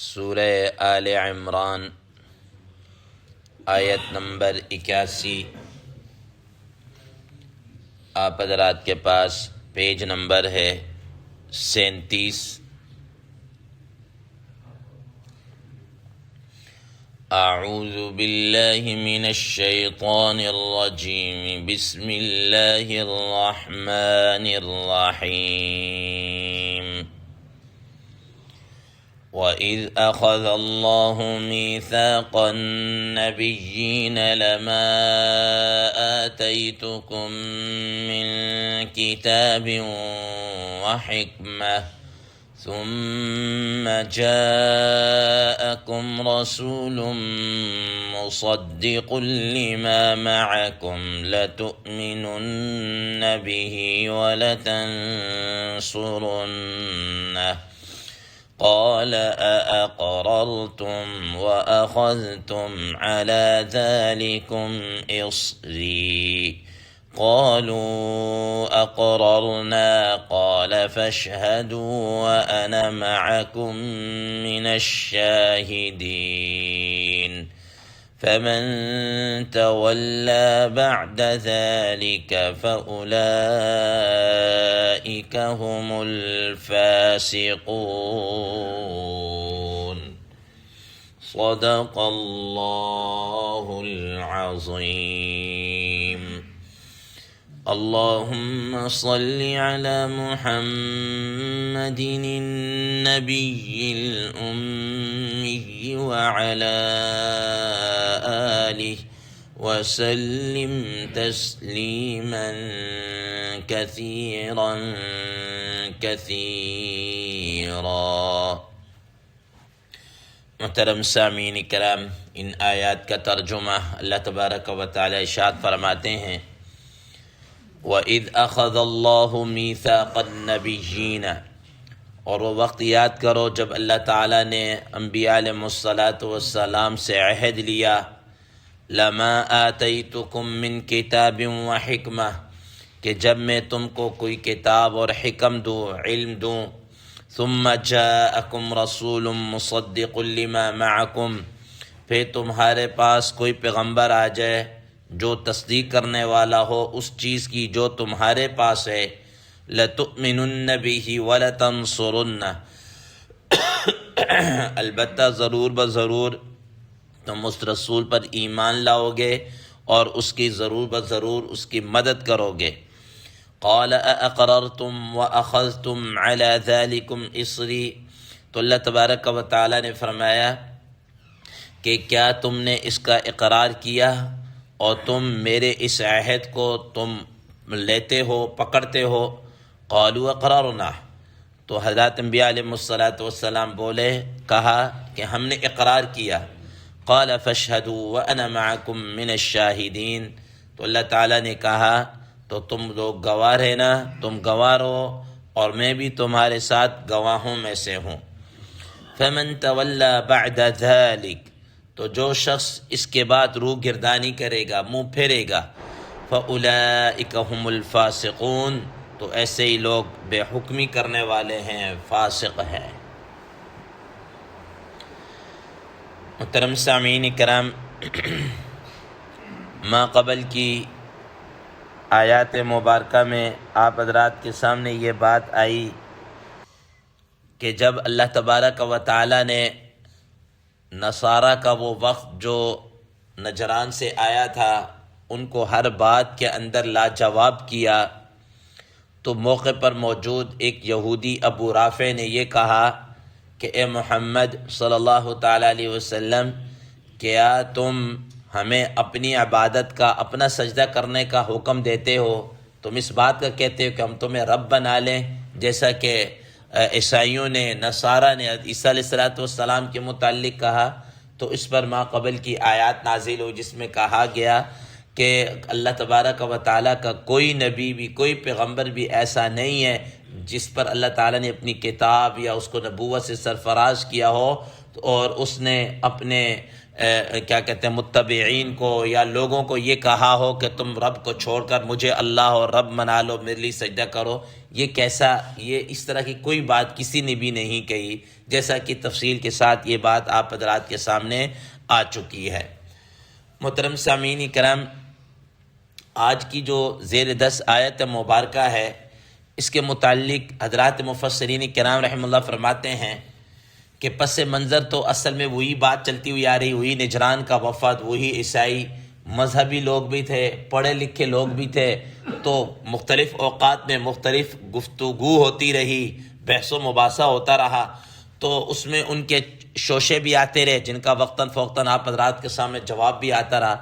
سورہ آل عمران آیت نمبر 81۔ آپ حضرات کے پاس پیج نمبر ہے 37۔ اعوذ باللہ من الشیطان الرجیم، بسم اللہ الرحمن الرحیم۔ وَإِذْ أَخَذَ اللَّهُ مِيثَاقَ النَّبِيِّينَ لَمَا آتَيْتُكُم مِّن كِتَابٍ وَحِكْمَةٍ ثُمَّ جَاءَكُمْ رَسُولٌ مُصَدِّقٌ لِّمَا مَعَكُمْ لَتُؤْمِنُنَّ بِهِ وَلَتَنصُرُنَّهُ قال أأقررتم وأخذتم على ذلكم إصري قالوا أقررنا قال فاشهدوا وأنا معكم من الشاهدين فمن تولى بعد ذلك فأولئك هم الفاسقون۔ صدق الله العظيم۔ اللهم صل على محمد النبي الأمي وعلى آله وسلم تسليما كثيرا كثيرا۔ محترم سامعین کرام، ان آیات کا ترجمہ اللہ تبارک و تعالی ارشاد فرماتے ہیں، وَإِذْ أَخَذَ اللَّهُ مِيثَاقَ النَّبِيِّينَ، اور وہ وقت یاد کرو جب اللہ تعالیٰ نے انبیاء علیہم السلام سے عہد لیا، لَمَا آتَيْتُكُم مِّن كِتَابٍ وَحِكْمَةٍ، کہ جب میں تم کو کوئی کتاب اور حکم دوں، علم دوں، ثُمَّ جَاءَكُمْ رَسُولٌ مُصَدِّقٌ لِّمَا مَعَكُمْ، پھر تمہارے پاس کوئی پیغمبر آ جائے جو تصدیق کرنے والا ہو اس چیز کی جو تمہارے پاس ہے، لَتُؤْمِنُنَّ بِهِ وَلَتَنصُرُنَّهُ، البتہ ضرور بضرور تم اس رسول پر ایمان لاؤ گے اور اس کی ضرور بضرور اس کی مدد کرو گے۔ قال اقررتم واخذتم على ذلكم اصری، تو اللہ تبارک و تعالی نے فرمایا کہ کیا تم نے اس کا اقرار کیا اور تم میرے اس عہد کو تم لیتے ہو، پکڑتے ہو؟ قالوا اقررنا، تو حضرات انبیاء علیہ السلام بولے، کہا کہ ہم نے اقرار کیا۔ قال فاشهدوا وانا معكم من الشاہدین، تو اللہ تعالیٰ نے کہا تو تم لوگ گواہ رہنا، تم گواہ رہو اور میں بھی تمہارے ساتھ گواہوں میں سے ہوں۔ فمن تولى بعد ذلك، تو جو شخص اس کے بعد روح گردانی کرے گا، منہ پھیرے گا، فاولئک هم الفاسقون، تو ایسے ہی لوگ بے حکمی کرنے والے ہیں، فاسق ہیں۔ محترم سامعین کرام، ما قبل کی آیات مبارکہ میں آپ حضرات کے سامنے یہ بات آئی کہ جب اللہ تبارک و تعالی نے نصارہ کا وہ وقت جو نجران سے آیا تھا ان کو ہر بات کے اندر لاجواب کیا، تو موقع پر موجود ایک یہودی ابو رافع نے یہ کہا کہ اے محمد صلی اللہ تعالیٰ علیہ وسلم، کیا تم ہمیں اپنی عبادت کا، اپنا سجدہ کرنے کا حکم دیتے ہو؟ تم اس بات کا کہتے ہو کہ ہم تمہیں رب بنا لیں، جیسا کہ عیسائیوں نے، نصارہ نے عیسیٰ علیہ السلام کے متعلق کہا۔ تو اس پر ما قبل کی آیات نازل ہوئی جس میں کہا گیا کہ اللہ تبارک و تعالیٰ کا کوئی نبی بھی کوئی پیغمبر بھی ایسا نہیں ہے جس پر اللہ تعالیٰ نے اپنی کتاب یا اس کو نبوت سے سرفراز کیا ہو اور اس نے اپنے کیا کہتے ہیں متبعین کو یا لوگوں کو یہ کہا ہو کہ تم رب کو چھوڑ کر مجھے اللہ اور رب منا لو، میرے لیے سجدہ کرو۔ یہ اس طرح کی کوئی بات کسی نے بھی نہیں کہی، جیسا کہ تفصیل کے ساتھ یہ بات آپ حضرات کے سامنے آ چکی ہے۔ محترم سامعین کرام، آج کی جو زیر 10 آیت مبارکہ ہے، اس کے متعلق حضرات مفسرین کرام رحمہ اللہ فرماتے ہیں کہ پس منظر تو اصل میں وہی بات چلتی ہوئی آ رہی، وہی نجران کا وفد، وہی عیسائی مذہبی لوگ بھی تھے، پڑھے لکھے لوگ بھی تھے، تو مختلف اوقات میں مختلف گفتگو ہوتی رہی، بحث و مباحثہ ہوتا رہا، تو اس میں ان کے شوشے بھی آتے رہے جن کا وقتاً فوقتاً آپ حضرات کے سامنے جواب بھی آتا رہا۔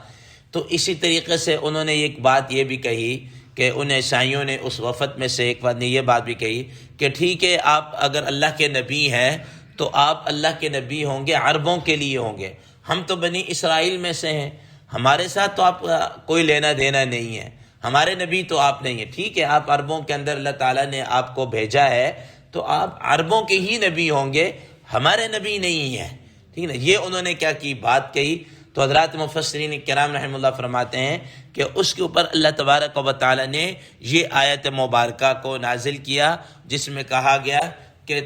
تو اسی طریقے سے انہوں نے ایک بات یہ بھی کہی کہ ان عیسائیوں نے اس وفد میں سے ایک بات نے یہ بات بھی کہی کہ ٹھیک ہے، آپ اگر اللہ کے نبی ہیں تو آپ اللہ کے نبی ہوں گے، عربوں کے لیے ہوں گے، ہم تو بنی اسرائیل میں سے ہیں، ہمارے ساتھ تو آپ کوئی لینا دینا نہیں ہے، ہمارے نبی تو آپ نہیں ہیں۔ ٹھیک ہے، آپ عربوں کے اندر اللہ تعالیٰ نے آپ کو بھیجا ہے تو آپ عربوں کے ہی نبی ہوں گے، ہمارے نبی نہیں ہیں۔ ٹھیک ہے نا، یہ انہوں نے کیا کی بات کہی۔ تو حضرات مفسرین کرام رحمہ اللہ فرماتے ہیں کہ اس کے اوپر اللہ تبارک و تعالیٰ نے یہ آیت مبارکہ کو نازل کیا جس میں کہا گیا کہ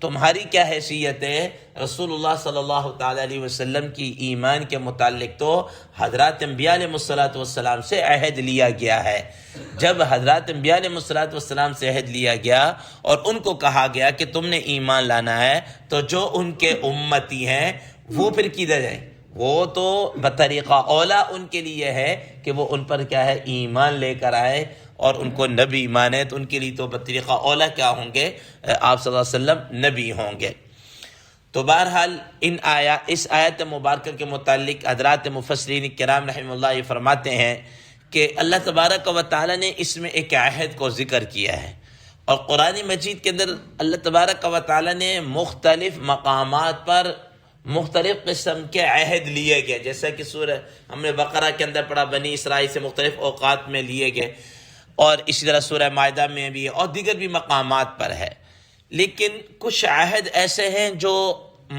تمہاری کیا حیثیت ہے؟ رسول اللہ صلی اللہ تعالیٰ علیہ وسلم کی ایمان کے متعلق تو حضرات انبیاء علیہ السلام سے عہد لیا گیا ہے۔ جب حضرات انبیاء علیہ السلام سے عہد لیا گیا اور ان کو کہا گیا کہ تم نے ایمان لانا ہے، تو جو ان کے امتی ہیں وہ پھر کدھر جائیں؟ وہ تو بطریقہ اولا ان کے لیے ہے کہ وہ ان پر کیا ہے، ایمان لے کر آئے اور ان کو نبی مانے، تو ان کے لیے تو بطریقہ اولا کیا ہوں گے؟ آپ صلی اللہ علیہ وسلم نبی ہوں گے۔ تو بہرحال اس آیت مبارکہ کے متعلق حضرات مفسرین کرام رحمہ اللہ یہ فرماتے ہیں کہ اللہ تبارک و تعالیٰ نے اس میں ایک عہد کو ذکر کیا ہے، اور قرآن مجید کے اندر اللہ تبارک و تعالیٰ نے مختلف مقامات پر مختلف قسم کے عہد لیے گئے، جیسا کہ سورہ ہم نے بقرہ کے اندر پڑھا، بنی اسرائیل سے مختلف اوقات میں لیے گئے، اور اسی طرح سورہ مائدہ میں بھی اور دیگر بھی مقامات پر ہے۔ لیکن کچھ عہد ایسے ہیں جو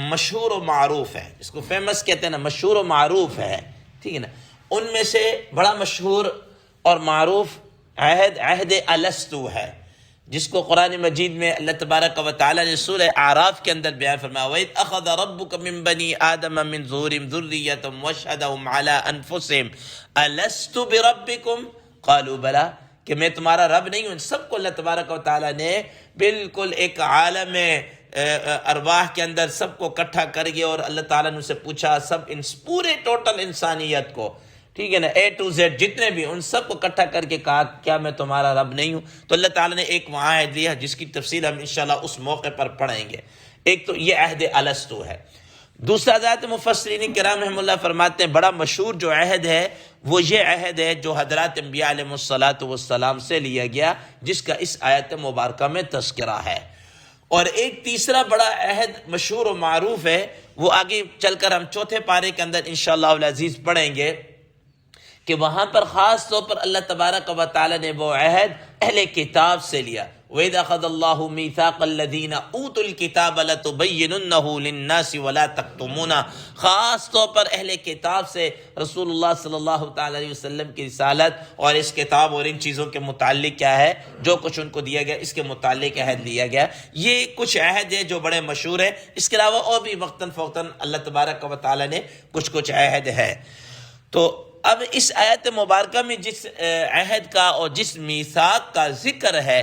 مشہور و معروف ہیں، اس کو فیمس کہتے ہیں نا، مشہور و معروف ہے، ٹھیک ہے نا۔ ان میں سے بڑا مشہور اور معروف عہد الستو ہے، جس کو قرآن مجید میں اللہ تبارک و تعالیٰ نے سورہ اعراف کے اندر بیان فرمایا، وَإِذْ أَخَذَ رَبُّكَ مِن بَنِي آدَمَ مِن ظُهُورِهِمْ ذُرِّيَّتَهُمْ وَأَشْهَدَهُمْ عَلَىٰ أَنفُسِهِمْ أَلَسْتُ بِرَبِّكُمْ قَالُوا بَلَىٰ، کہ میں تمہارا رب نہیں ہوں۔ ان سب کو اللہ تبارک و تعالیٰ نے بالکل ایک عالم ارواح کے اندر سب کو اکٹھا کر گیا، اور اللہ تعالیٰ نے ان سے پوچھا، سب پورے ٹوٹل انسانیت کو، ٹھیک ہے نا، A to Z جتنے بھی، ان سب کو اکٹھا کر کے کہا کیا میں تمہارا رب نہیں ہوں؟ تو اللہ تعالیٰ نے ایک عہد لیا جس کی تفصیل ہم انشاءاللہ اس موقع پر پڑھیں گے۔ ایک تو یہ عہد الستو ہے۔ دوسرا حضرات مفسرین کرام رحمہ اللہ فرماتے ہیں بڑا مشہور جو عہد ہے وہ یہ عہد ہے جو حضرات انبیاء علیہ السلام سے لیا گیا، جس کا اس آیت مبارکہ میں تذکرہ ہے۔ اور ایک تیسرا بڑا عہد مشہور و معروف ہے، وہ آگے چل کر ہم چوتھے پارے کے اندر انشاءاللہ العزیز پڑھیں گے، کہ وہاں پر خاص طور پر اللہ تبارک و تعالیٰ نے وہ عہد اہل کتاب سے لیا۔ وَإِذْ أَخَذَ اللَّهُ مِيثَاقَ الَّذِينَ أُوتُوا الْكِتَابَ لَتُبَيِّنُنَّهُ لِلنَّاسِ وَلَا تَكْتُمُونَهُ، خاص طور پر اہل کتاب سے رسول اللہ صلی اللہ تعالیٰ علیہ وسلم کی رسالت اور اس کتاب اور ان چیزوں کے متعلق کیا ہے، جو کچھ ان کو دیا گیا اس کے متعلق عہد لیا گیا۔ یہ کچھ عہد ہے جو بڑے مشہور ہیں، اس کے علاوہ اور بھی وقتاً فوقتاً اللہ تبارک و تعالیٰ نے کچھ عہد ہے۔ تو اب اس آیت مبارکہ میں جس عہد کا اور جس میثاق کا ذکر ہے،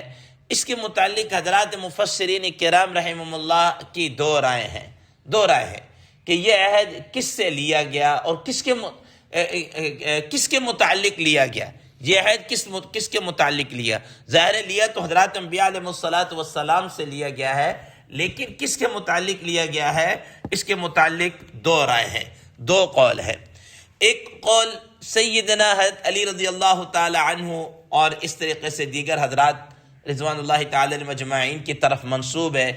اس کے متعلق حضرات مفسرین کرام رحمہ اللہ کی دو رائے ہیں کہ یہ عہد کس سے لیا گیا اور کس کے متعلق لیا گیا، یہ عہد کس کے متعلق لیا۔ ظاہر لیا تو حضرات انبیاء علیہ السلام سے لیا گیا ہے، لیکن کس کے متعلق لیا گیا ہے، اس کے متعلق دو رائے ہیں، دو قول ہے۔ ایک قول سیدنا حضرت علی رضی اللہ تعالی عنہ اور اس طریقے سے دیگر حضرات رضوان اللہ تعالی علیہم اجمعین کی طرف منسوب ہے،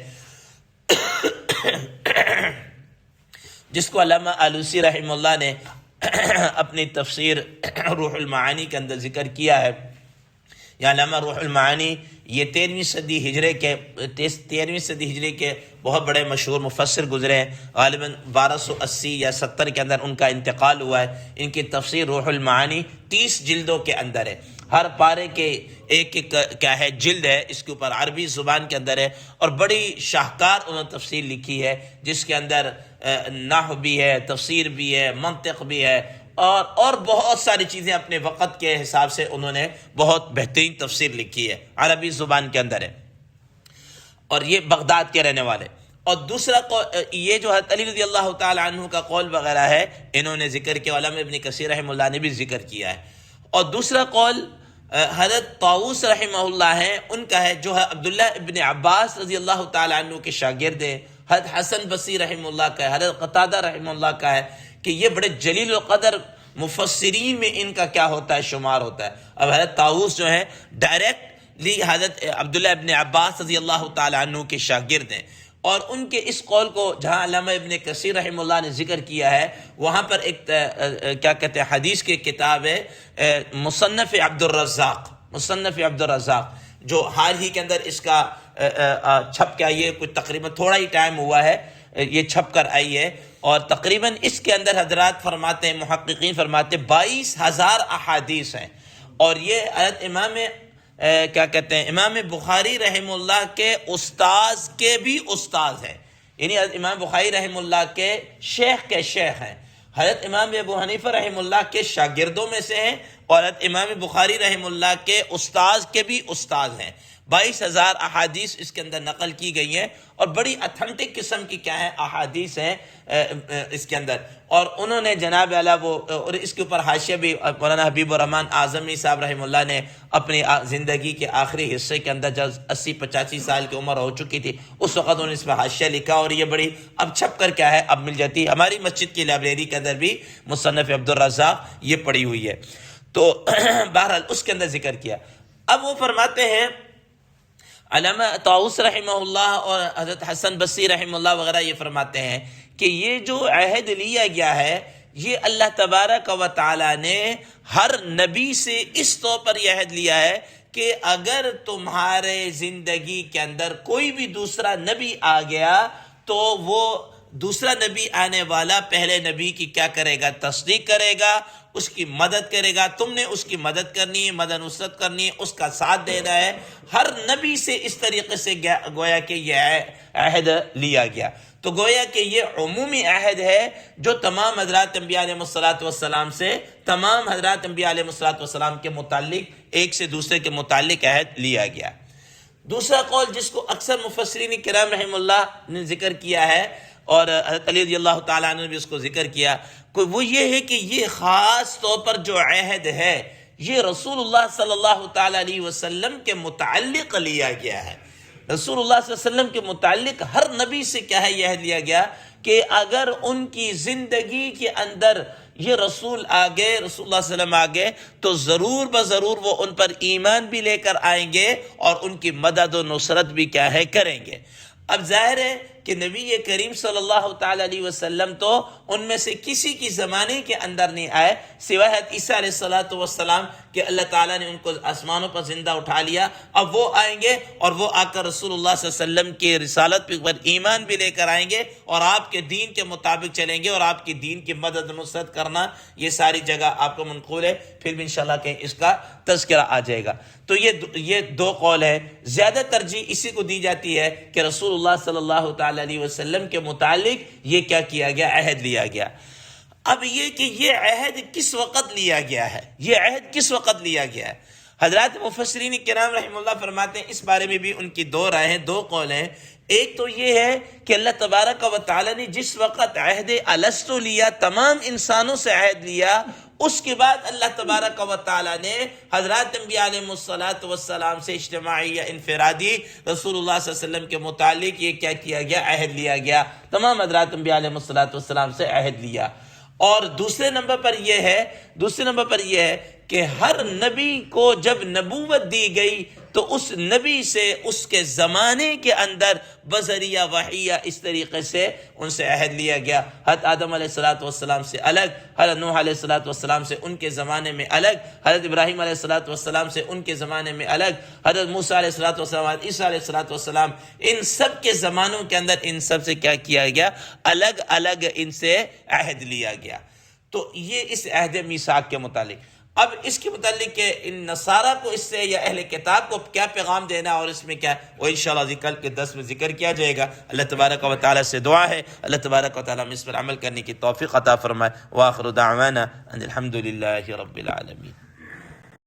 جس کو علامہ آلوسی رحمہ اللہ نے اپنی تفسیر روح المعانی کے اندر ذکر کیا ہے. یا علامہ روح المعانی یہ 13ویں صدی ہجری کے بہت بڑے مشہور مفسر گزرے ہیں. غالباً 1280 یا 70 کے اندر ان کا انتقال ہوا ہے. ان کی تفسیر روح المعانی 30 جلدوں کے اندر ہے. ہر پارے کے ایک کیا ہے جلد ہے، اس کے اوپر عربی زبان کے اندر ہے، اور بڑی شاہکار انہوں نے تفسیر لکھی ہے جس کے اندر نحو بھی ہے، تفسیر بھی ہے، منطق بھی ہے، اور بہت ساری چیزیں اپنے وقت کے حساب سے انہوں نے بہت بہترین تفسیر لکھی ہے، عربی زبان کے اندر ہے. اور یہ بغداد کے رہنے والے. اور دوسرا یہ جو حضرت علی رضی اللہ تعالی عنہ کا قول وغیرہ ہے انہوں نے ذکر کیا، علامہ ابن کثیر رحمہ اللہ نے بھی ذکر کیا ہے. اور دوسرا قول حضرت طاؤوس رحمہ اللہ ہے، ان کا ہے، جو ہے عبداللہ ابن عباس رضی اللہ تعالی عنہ کے شاگرد ہیں. حضرت حسن بصری رحمہ اللہ کا ہے، حضرت قتادہ رحمہ اللہ کا ہے کہ یہ بڑے جلیل القدر مفسرین میں ان کا کیا ہوتا ہے شمار ہوتا ہے. اب حضرت طاؤوس جو ہیں ڈائریکٹلی حضرت عبداللہ ابن عباس رضی اللہ تعالی عنہ کے شاگرد ہیں. اور ان کے اس قول کو جہاں علامہ ابن کثیر رحمہ اللہ نے ذکر کیا ہے، وہاں پر ایک کیا کہتے ہیں حدیث کی کتاب ہے مصنف عبد الرزاق، جو حال ہی کے اندر اس کا چھپ کے آئی ہے. کچھ تقریباً تھوڑا ہی ٹائم ہوا ہے یہ چھپ کر آئی ہے. اور تقریباً اس کے اندر حضرات فرماتے ہیں، محققین فرماتے ہیں 22,000 احادیث ہیں. اور یہ حضرت کیا کہتے ہیں امام بخاری رحمہ اللہ کے استاذ کے بھی استاذ ہیں، یعنی حضرت امام بخاری رحمہ اللہ کے شیخ ہیں. حضرت امام ابو حنیفہ رحمہ اللہ کے شاگردوں میں سے ہیں، اور حضرت امام بخاری رحمہ اللہ کے استاذ کے بھی استاذ ہیں. 22,000 احادیث اس کے اندر نقل کی گئی ہیں، اور بڑی اتھینٹک قسم کی کیا ہے احادیث ہیں اس کے اندر. اور انہوں نے جناب اعلیٰ اور اس کے اوپر حاشیہ بھی مولانا حبیب الرحمن اعظمی صاحب رحمہ اللہ نے اپنی زندگی کے آخری حصے کے اندر جب 80-85 سال کی عمر ہو چکی تھی اس وقت انہوں نے اس پہ حاشیہ لکھا. اور یہ بڑی اب چھپ کر کیا ہے اب مل جاتی ہے. ہماری مسجد کی لائبریری کے اندر بھی مصنف عبد الرزاق یہ پڑی ہوئی ہے. تو بہرحال اس کے اندر ذکر کیا. اب وہ فرماتے ہیں علامہ طاؤوس رحمہ اللہ اور حضرت حسن بصری رحمہ اللہ وغیرہ یہ فرماتے ہیں کہ یہ جو عہد لیا گیا ہے یہ اللہ تبارک و تعالی نے ہر نبی سے اس طور پر یہ عہد لیا ہے کہ اگر تمہارے زندگی کے اندر کوئی بھی دوسرا نبی آ گیا تو وہ دوسرا نبی آنے والا پہلے نبی کی کیا کرے گا؟ تصدیق کرے گا، اس کی مدد کرے گا. تم نے اس کی مدد کرنی ہے، مدد نصرت کرنی ہے، اس کا ساتھ دینا ہے. ہر نبی سے اس طریقے سے گویا کہ یہ عہد لیا گیا. تو گویا کہ یہ عمومی عہد ہے جو تمام حضرات انبیاء علیہ الصلوۃ سے تمام حضرات انبیاء علیہ الصلوۃ کے متعلق ایک سے دوسرے کے متعلق عہد لیا گیا. دوسرا قول جس کو اکثر مفسرین کرام رحم اللہ نے ذکر کیا ہے، اور حضرت علی رضی اللہ تعالیٰ عنہ نے بھی اس کو ذکر کیا، وہ یہ ہے کہ یہ خاص طور پر جو عہد ہے یہ رسول اللہ صلی اللہ تعالیٰ علیہ وسلم کے متعلق لیا گیا ہے. رسول اللہ صلی اللہ علیہ وسلم کے متعلق ہر نبی سے کیا ہے یہ عہد لیا گیا کہ اگر ان کی زندگی کے اندر یہ رسول آگے، رسول اللہ صلی اللہ علیہ وسلم آگے، تو ضرور بضرور وہ ان پر ایمان بھی لے کر آئیں گے اور ان کی مدد و نصرت بھی کیا ہے کریں گے. اب ظاہر ہے کہ نبی کریم صلی اللہ تعالی علیہ وسلم تو ان میں سے کسی کی زمانے کے اندر نہیں آئے سوائے حضرت عیسیٰ علیہ السلام کہ اللہ تعالیٰ نے ان کو آسمانوں پر زندہ اٹھا لیا. اب وہ آئیں گے اور وہ آ کر رسول اللہ صلی اللہ علیہ وسلم کی رسالت پر ایمان بھی لے کر آئیں گے اور آپ کے دین کے مطابق چلیں گے، اور آپ کی دین کی مدد نصرت کرنا یہ ساری جگہ آپ کو منقول ہے. پھر بھی انشاءاللہ کہیں اس کا تذکرہ آ جائے گا. تو یہ دو قول ہے. زیادہ ترجیح اسی کو دی جاتی ہے کہ رسول اللہ صلی اللہ تعالی علیہ وسلم کے متعلق یہ کیا کیا گیا؟ عہد لیا گیا. اب یہ کہ یہ عہد کس وقت لیا گیا ہے، یہ عہد کس وقت لیا گیا ہے؟ حضرات مفسرین کرام رحم اللہ فرماتے ہیں اس بارے میں بھی ان کی دو رائے ہیں، دو قول ہیں. ایک تو یہ ہے کہ اللہ تبارک و تعالی نے جس وقت عہد الستو لیا، تمام انسانوں سے عہد لیا، اس کے بعد اللہ تبارک و تعالی نے حضرات انبیاء علیہ السلام سے اجتماعی یا انفرادی رسول اللہ صلی اللہ علیہ وسلم کے متعلق یہ کیا کیا گیا؟ عہد لیا گیا. تمام حضرات انبیاء علیہ السلام سے عہد لیا. اور دوسرے نمبر پر یہ ہے کہ ہر نبی کو جب نبوت دی گئی تو اس نبی سے اس کے زمانے کے اندر بذریعہ وحیہ اس طریقے سے ان سے عہد لیا گیا. حضرت آدم علیہ السلام سے الگ، حضرت نوح علیہ السلام سے ان کے زمانے میں الگ، حضرت ابراہیم علیہ السلام سے ان کے زمانے میں الگ، حضرت موسیٰ علیہ السلام، عیسیٰ علیہ السلام، ان سب کے زمانوں کے اندر ان سب سے کیا کیا گیا؟ الگ الگ ان سے عہد لیا گیا. تو یہ اس عہد میثاق کے متعلق. اب اس کے متعلق کہ ان نصارہ کو اس سے یا اہل کتاب کو کیا پیغام دینا اور اس میں کیا، وہ انشاءاللہ کل کے 10 میں ذکر کیا جائے گا. اللہ تبارک و تعالیٰ سے دعا ہے اللہ تبارک و تعالیٰ اس پر عمل کرنے کی توفیق عطا فرمائے. وآخر دعوانا ان الحمد للہ رب العالمین.